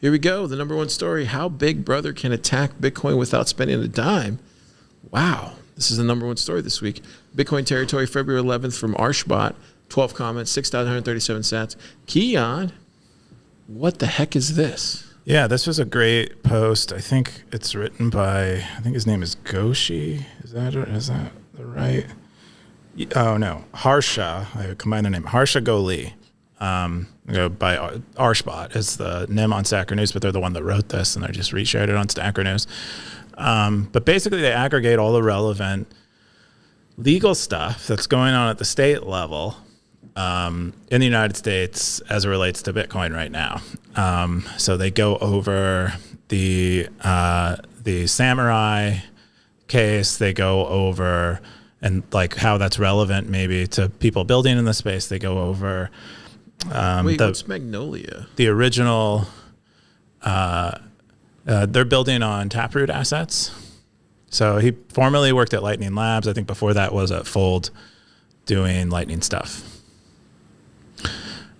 Here we go. The number one story: how Big Brother can attack Bitcoin without spending a dime. Wow. This is the number one story this week. Bitcoin territory, February 11th from Arshbot. 12 comments, 6,137 sats. Keyan, what the heck is this? Yeah, this was a great post. I think it's written by, I think his name is Goshi. Is that the right? Oh, no. Harsha. I combined their name. Harsha Goli. By Arshbot is the NIM on Stacker.News, but they're the one that wrote this, and they just reshared it on Stacker.News. But basically, they aggregate all the relevant legal stuff that's going on at the state level in the United States as it relates to Bitcoin right now. So they go over the Samurai case. They go over and like how that's relevant maybe to people building in the space. They go over what's Magnolia? The original. They're building on Taproot assets. So he formerly worked at Lightning Labs. I think before that was at Fold doing Lightning stuff.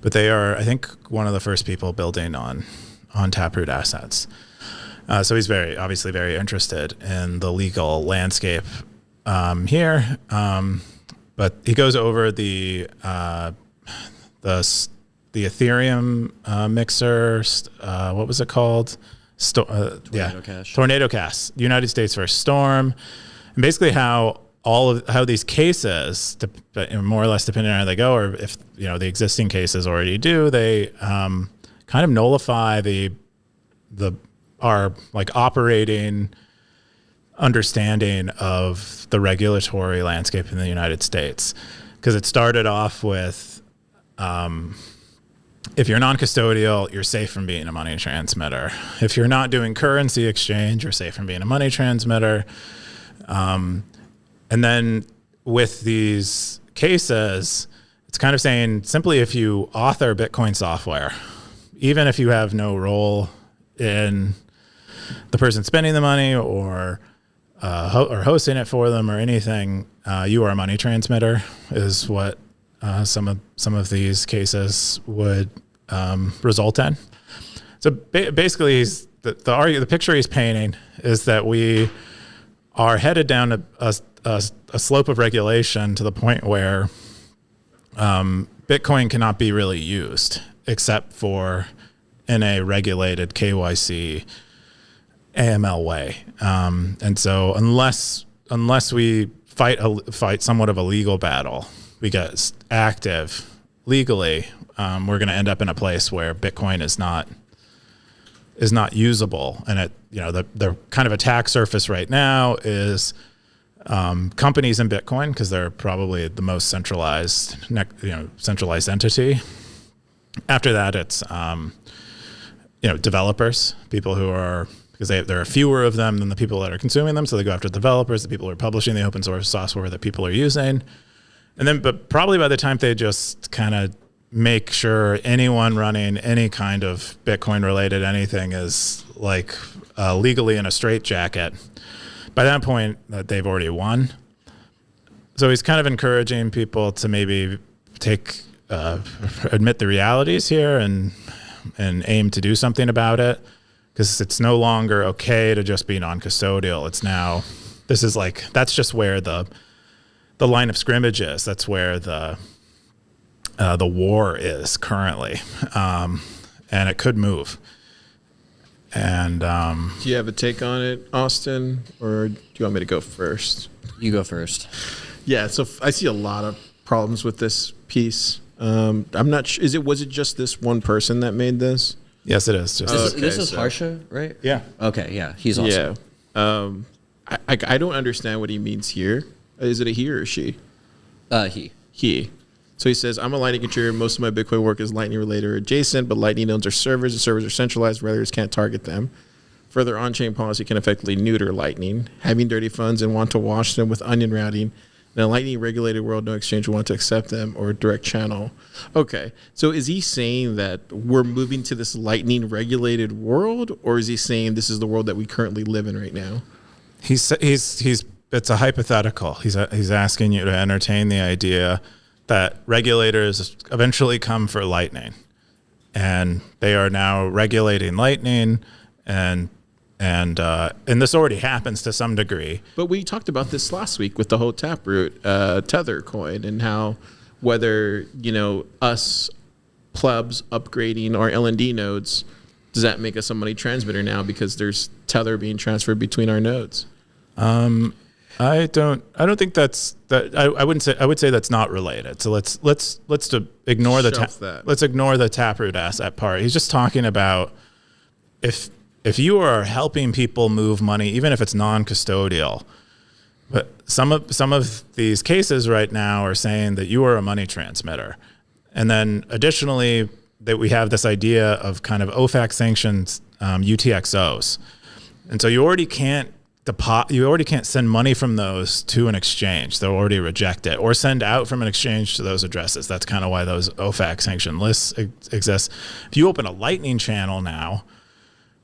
But they are, I think, one of the first people building on Taproot assets. So he's obviously very interested in the legal landscape here. But he goes over the Ethereum mixer. What was it called? Tornado Cash. United States versus Storm, and basically how these cases, more or less depending on how they go, or if the existing cases already do, they kind of nullify our like operating understanding of the regulatory landscape in the United States, because it started off with if you're non-custodial, you're safe from being a money transmitter. If you're not doing currency exchange, you're safe from being a money transmitter. And then with these cases, it's kind of saying simply if you author Bitcoin software, even if you have no role in the person spending the money or hosting it for them or anything, you are a money transmitter, is what some of these cases would result in. So basically, the picture he's painting is that we are headed down a slope of regulation to the point where Bitcoin cannot be really used except for in a regulated KYC AML way. And so unless we fight somewhat of a legal battle, we get active legally, we're going to end up in a place where Bitcoin is not usable. And the kind of attack surface right now is companies in Bitcoin, because they're probably the most centralized entity. After that, it's developers, people who are, because there are fewer of them than the people that are consuming them, so they go after developers, the people who are publishing the open source software that people are using. And then, but probably by the time they just kind of make sure anyone running any kind of Bitcoin related anything is like legally in a straitjacket, by that point that they've already won. So he's kind of encouraging people to maybe admit the realities here and aim to do something about it, because it's no longer okay to just be non-custodial. It's now, that's just where the line of scrimmage is. That's where the war is currently, and it could move. And do you have a take on it, Austin, or do you want me to go first? You go first. Yeah, so I see a lot of problems with this piece. I'm not sure. Was it just this one person that made this? Yes, it is. This is Harsha, right? Yeah. Okay. Yeah, he's awesome. Yeah. I don't understand what he means here. Is it a he or a she? He. So he says, I'm a Lightning contributor. Most of my Bitcoin work is Lightning related or adjacent, but Lightning owns our servers. The servers are centralized. Regulators can't target them. Further, on-chain policy can effectively neuter Lightning. Having dirty funds and want to wash them with onion routing. In a Lightning regulated world, no exchange will want to accept them or direct channel. Okay. So is he saying that we're moving to this Lightning regulated world, or is he saying this is the world that we currently live in right now? It's a hypothetical. He's asking you to entertain the idea that regulators eventually come for Lightning, and they are now regulating Lightning, and this already happens to some degree. But we talked about this last week with the whole Taproot Tether coin, and how whether us plebs upgrading our LND nodes, does that make us a money transmitter now because there's Tether being transferred between our nodes? I don't think that's that. I would say that's not related. So let's ignore let's ignore the Taproot asset part. He's just talking about if you are helping people move money, even if it's non-custodial. But some of these cases right now are saying that you are a money transmitter. And then additionally, that we have this idea of kind of OFAC sanctioned UTXOs. And so you already can't send money from those to an exchange. They'll already reject it, or send out from an exchange to those addresses. That's kind of why those OFAC sanctioned lists exist. If you open a Lightning channel now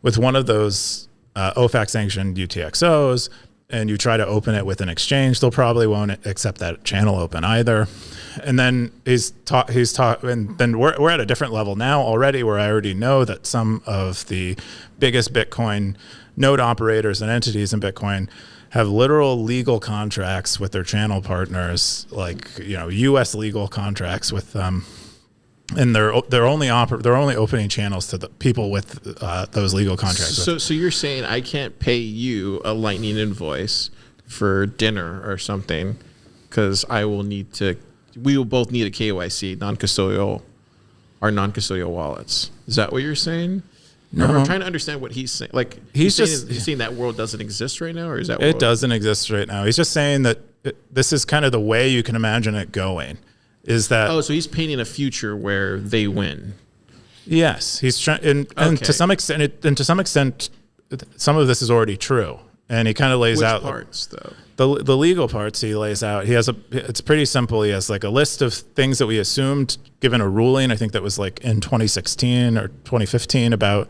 with one of those OFAC sanctioned UTXOs, and you try to open it with an exchange, they'll probably won't accept that channel open either. And then and then we're at a different level now already, where I already know that some of the biggest Bitcoin node operators and entities in Bitcoin have literal legal contracts with their channel partners, like U.S. legal contracts with them. And they're only opening channels to the people with those legal contracts. So you're saying I can't pay you a Lightning invoice for dinner or something because we will both need a KYC, our non-custodial wallets. Is that what you're saying? No. I'm trying to understand what he's saying. Like he's saying that world doesn't exist right now, or is that it doesn't exist right now? He's just saying that this is kind of the way you can imagine it going. Is that so he's painting a future where they win? Yes, he's trying, and to some extent, some of this is already true. And he kind of lays out parts though. The legal parts he lays out. It's pretty simple. He has like a list of things that we assumed, given a ruling, I think that was like in 2016 or 2015 about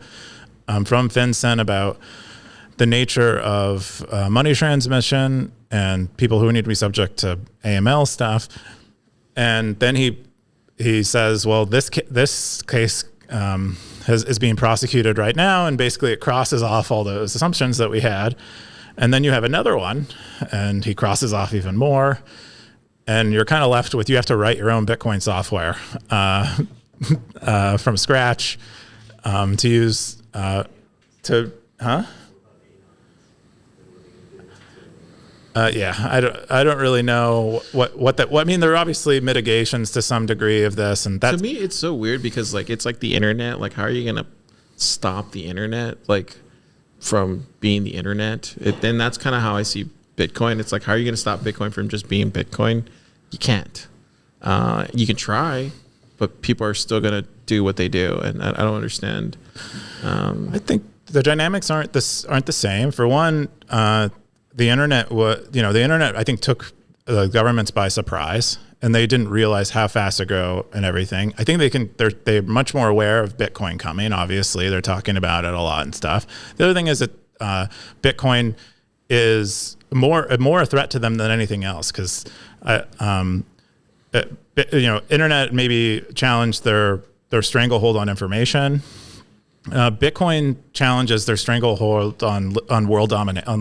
from FinCEN about the nature of money transmission and people who need to be subject to AML stuff. And then he says, well, this case is being prosecuted right now, and basically it crosses off all those assumptions that we had. And then you have another one, and he crosses off even more, and you're kind of left with, you have to write your own Bitcoin software from scratch to use I don't really know what I mean, there are obviously mitigations to some degree of this, and that's, to me it's so weird because like it's like the internet. Like, how are you gonna stop the internet from being the internet? Then that's kind of how I see Bitcoin. It's like, how are you gonna stop Bitcoin from just being Bitcoin? You can't. You can try, but people are still gonna do what they do, and I don't understand. I think the dynamics aren't the same. For one, the internet I think took the governments by surprise, and they didn't realize how fast to go and everything. I think they're much more aware of Bitcoin coming. Obviously, they're talking about it a lot and stuff. The other thing is that Bitcoin is more a threat to them than anything else, because internet maybe challenged their stranglehold on information. Bitcoin challenges their stranglehold on world dominance, on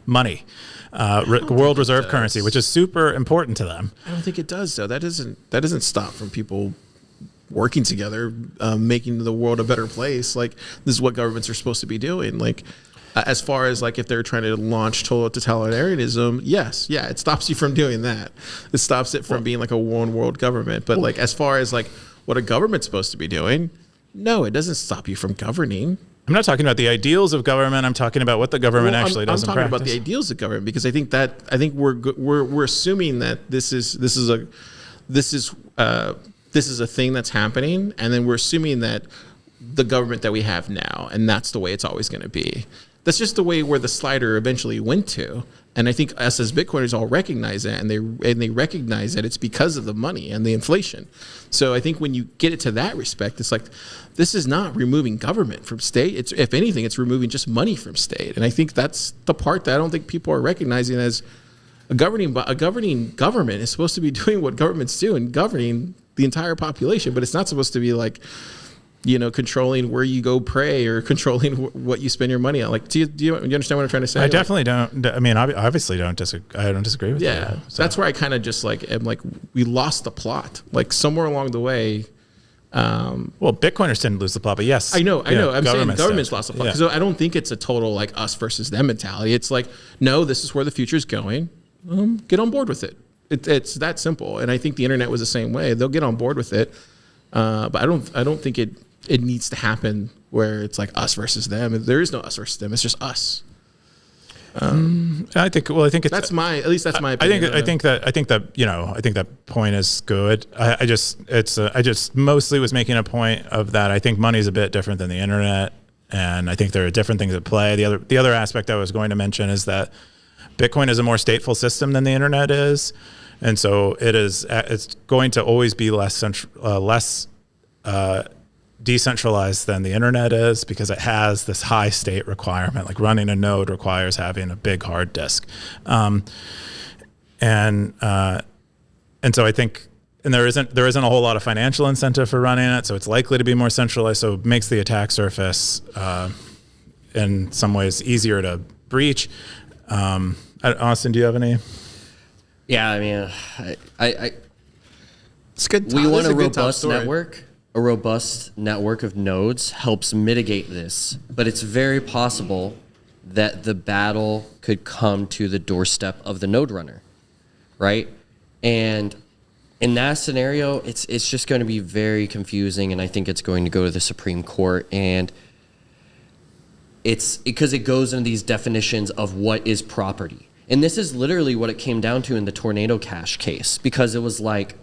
money, world reserve currency, which is super important to them. I don't think it does, though. That doesn't stop from people working together, making the world a better place. Like, this is what governments are supposed to be doing. Like, as far as if they're trying to launch total totalitarianism, yes, it stops you from doing that. It stops it from being like a one world government. But as far as what a government's supposed to be doing, no, it doesn't stop you from governing. I'm not talking about the ideals of government. I'm talking about what the government actually does in practice. I'm talking about the ideals of government, because I think we're assuming that this is a thing that's happening, and then we're assuming that the government that we have now, and that's the way it's always going to be. That's just the way where the slider eventually went to. And I think us as Bitcoiners all recognize that, and they recognize that it's because of the money and the inflation. So I think when you get it to that respect, it's like, this is not removing government from state. It's, if anything, it's removing just money from state. And I think that's the part that I don't think people are recognizing as a governing government is supposed to be doing what governments do and governing the entire population, but it's not supposed to be controlling where you go pray or controlling what you spend your money on. Like, do you understand what I'm trying to say? I definitely don't. I mean, I obviously don't disagree. I don't disagree with you. Yeah, so that's where I kind of just am like, we lost the plot. Like somewhere along the way. Well, Bitcoiners didn't lose the plot, but yes, I know. I'm saying governments lost the plot because Yeah. I don't think it's a total like us versus them mentality. It's like, no, this is where the future is going. Get on board with it. It's that simple. And I think the internet was the same way. They'll get on board with it, but I don't think it needs to happen where it's like us versus them. There is no us versus them. It's just us. I think it's, that's my opinion. I think that point is good. I just mostly was making a point of that. I think money is a bit different than the internet, and I think there are different things at play. The other aspect I was going to mention is that Bitcoin is a more stateful system than the internet is, and so it's going to always be less decentralized than the internet is because it has this high state requirement. Like running a node requires having a big hard disk, and so I think, and there isn't a whole lot of financial incentive for running it, so it's likely to be more centralized. So it makes the attack surface in some ways easier to breach. Austin, do you have any? Yeah, I mean, It's good. We want a robust network. A robust network of nodes helps mitigate this, but it's very possible that the battle could come to the doorstep of the node runner, right? And in that scenario, it's just going to be very confusing, and I think it's going to go to the Supreme Court, and it's because it goes into these definitions of what is property. And this is literally what it came down to in the Tornado Cash case, because it was like,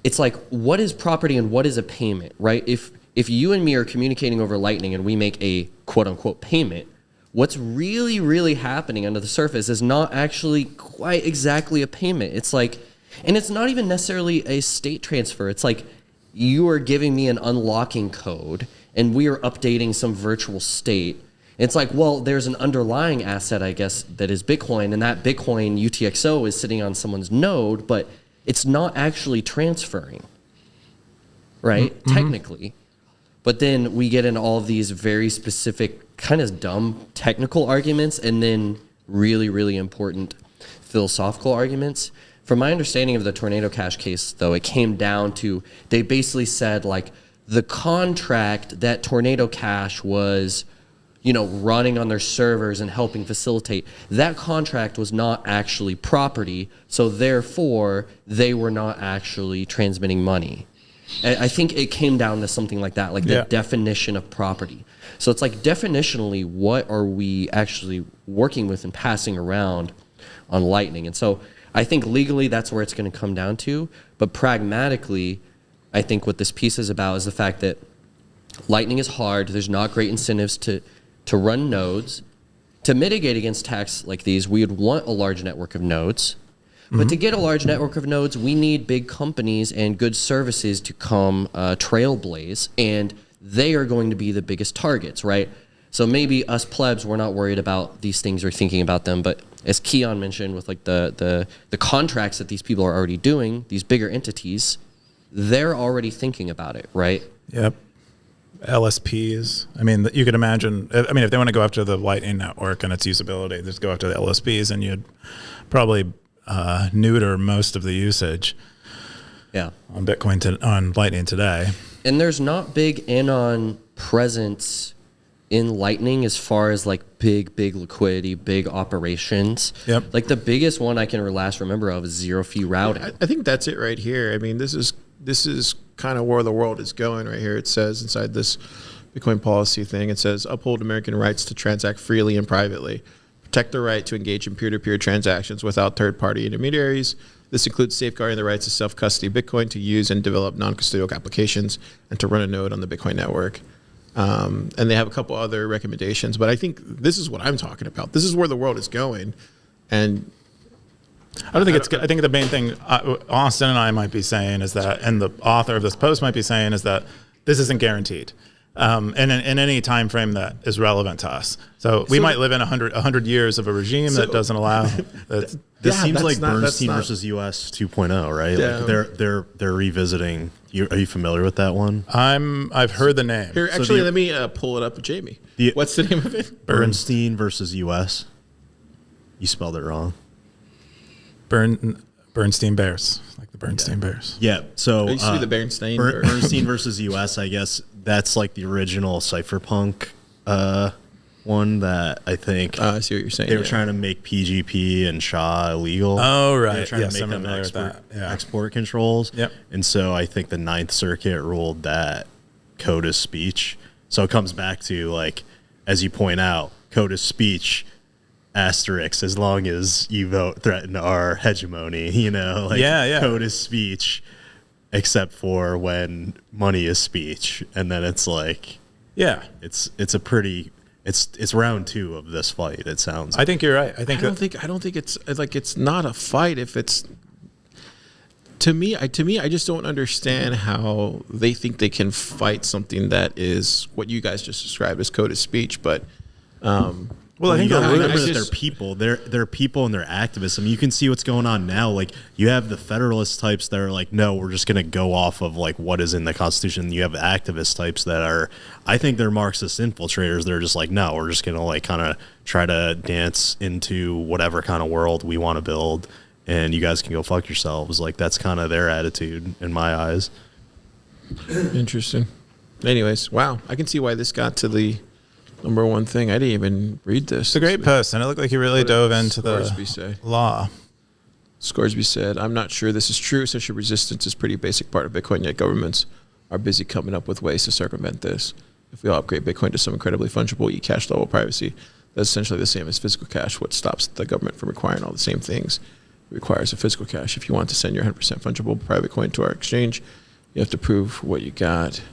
it's like, what is property and what is a payment, right? If you and me are communicating over Lightning and we make a quote unquote payment, what's really, really happening under the surface is not actually quite exactly a payment. It's like, and it's not even necessarily a state transfer. It's like you are giving me an unlocking code and we are updating some virtual state. It's like, well, there's an underlying asset, I guess, that is Bitcoin, and that Bitcoin UTXO is sitting on someone's node, but it's not actually transferring, right? Mm-hmm. Technically. But then we get in all of these very specific, kind of dumb technical arguments and then really, really important philosophical arguments. From my understanding of the Tornado Cash case, though, it came down to, they basically said, like, the contract that Tornado Cash was, running on their servers and helping facilitate, that contract was not actually property, so therefore they were not actually transmitting money. I think it came down to something like that, like the definition of property. So it's like, definitionally, what are we actually working with and passing around on Lightning? And so I think legally that's where it's going to come down to, but pragmatically, I think what this piece is about is the fact that Lightning is hard. There's not great incentives to run nodes. To mitigate against attacks like these, we would want a large network of nodes. Mm-hmm. But to get a large network of nodes, we need big companies and good services to come trailblaze, and they are going to be the biggest targets, right? So maybe us plebs, we're not worried about these things or thinking about them, but as Keyan mentioned, with like the contracts that these people are already doing, these bigger entities, they're already thinking about it, right? Yep. LSPs. I mean, you could imagine, if they want to go after the Lightning Network and its usability, just go after the LSPs and you'd probably neuter most of the usage on Bitcoin, on Lightning today. And there's not big Anon presence in Lightning as far as like big liquidity, big operations. Yep. Like the biggest one I can last remember of is zero fee routing. I think that's it right here. I mean, this is kind of where the world is going right here. It says inside this Bitcoin policy thing, it says uphold American rights to transact freely and privately, protect the right to engage in peer-to-peer transactions without third-party intermediaries. This includes safeguarding the rights of self-custody Bitcoin to use and develop non-custodial applications and to run a node on the Bitcoin network. And they have a couple other recommendations, but I think this is what I'm talking about. This is where the world is going. And I don't think it's good. I think the main thing Austin and I might be saying is that, and the author of this post might be saying, is that this isn't guaranteed. and in any time frame that is relevant to us. So we might live in 100 years of a regime that doesn't allow. This seems like Bernstein versus US 2.0, right? Yeah. Like they're revisiting. Are you familiar with that one? I've heard the name. Here, actually, let me pull it up with Jamie. What's the name of it? Bernstein versus US. You spelled it wrong. Bernstein Bears, like the Bernstein Bears. Yeah. So it used to be the Bernstein. Bernstein versus US. I guess that's like the original cypherpunk one that I think. I see what you're saying. They were trying to make PGP and SHA illegal. Oh, right. They were trying Yes, to make them export controls. Yep. And so I think the Ninth Circuit ruled that code is speech. So it comes back to, like, as you point out, code is speech, asterisk, as long as you threaten our hegemony, like code is speech, except for when money is speech. And then it's like, it's a pretty... It's round 2 of this fight. It sounds. I think you're right. I don't think it's like it's not a fight. If it's to me, I just don't understand how they think they can fight something that is what you guys just described as code of speech. But well, I think you remember that they're people. They're people and they're activists. I mean, you can see what's going on now. Like, you have the Federalist types that are like, no, we're just going to go off of like what is in the Constitution. You have activist types that are, I think they're Marxist infiltrators. They're just like, no, we're just going to like kind of try to dance into whatever kind of world we want to build, and you guys can go fuck yourselves. Like, that's kind of their attitude in my eyes. Interesting. Anyways, wow, I can see why this got to the number 1 thing. I didn't even read this. It's a great post, and it looked like he really dove into the law. Scoresby said, I'm not sure this is true. Social resistance is a pretty basic part of Bitcoin, yet governments are busy coming up with ways to circumvent this. If we all upgrade Bitcoin to some incredibly fungible e-cash level privacy, that's essentially the same as physical cash. What stops the government from requiring all the same things? It requires a physical cash. If you want to send your 100% fungible private coin to our exchange, you have to prove what you got.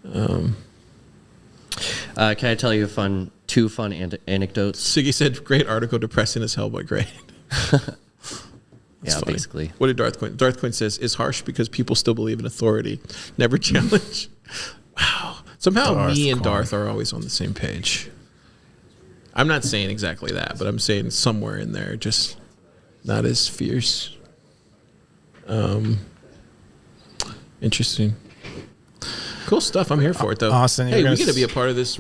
Can I tell you two fun anecdotes? Siggy said, great article, depressing as hell, but great. Yeah, funny. Basically. What did Darth Coin? Darth Coin says, it's harsh because people still believe in authority. Never challenge. Wow. Somehow me and Darth are always on the same page. I'm not saying exactly that, but I'm saying somewhere in there, just not as fierce. Interesting. Cool stuff. I'm here for it, though. Austin, hey, we get to be a part of this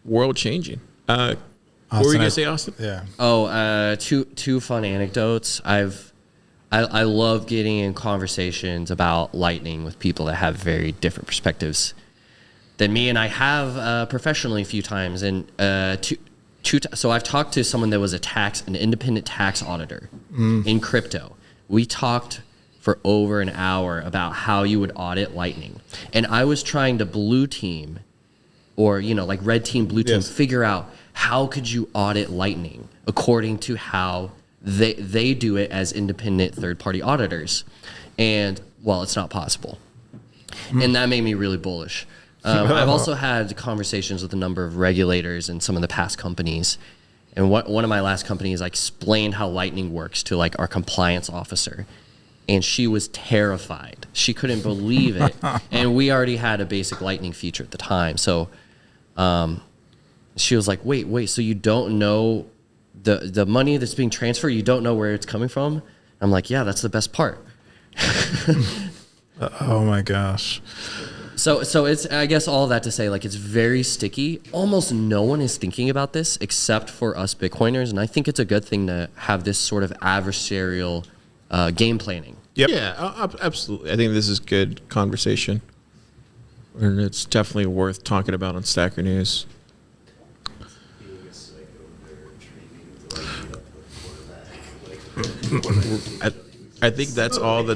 world changing. What were you going to say, Austin? Yeah. Oh, two fun anecdotes. I love getting in conversations about Lightning with people that have very different perspectives than me, and I have professionally a few times. And so I've talked to someone that was an independent tax auditor in crypto. We talked for over an hour about how you would audit Lightning, and I was trying to blue team, or like red team, blue team, figure out how could you audit Lightning according to how they do it as independent third-party auditors. And, well, it's not possible. And that made me really bullish. I've also had conversations with a number of regulators and some of the past companies. And one of my last companies, I explained how Lightning works to like our compliance officer. And she was terrified. She couldn't believe it. And we already had a basic Lightning feature at the time. So she was like, wait, so you don't know the money that's being transferred, you don't know where it's coming from? I'm like, yeah, that's the best part. Oh my gosh. So it's, I guess all that to say, like, it's very sticky. Almost no one is thinking about this except for us Bitcoiners. And I think it's a good thing to have this sort of adversarial game planning. Yep. Yeah, absolutely. I think this is good conversation. And it's definitely worth talking about on Stacker.News. I think that's all the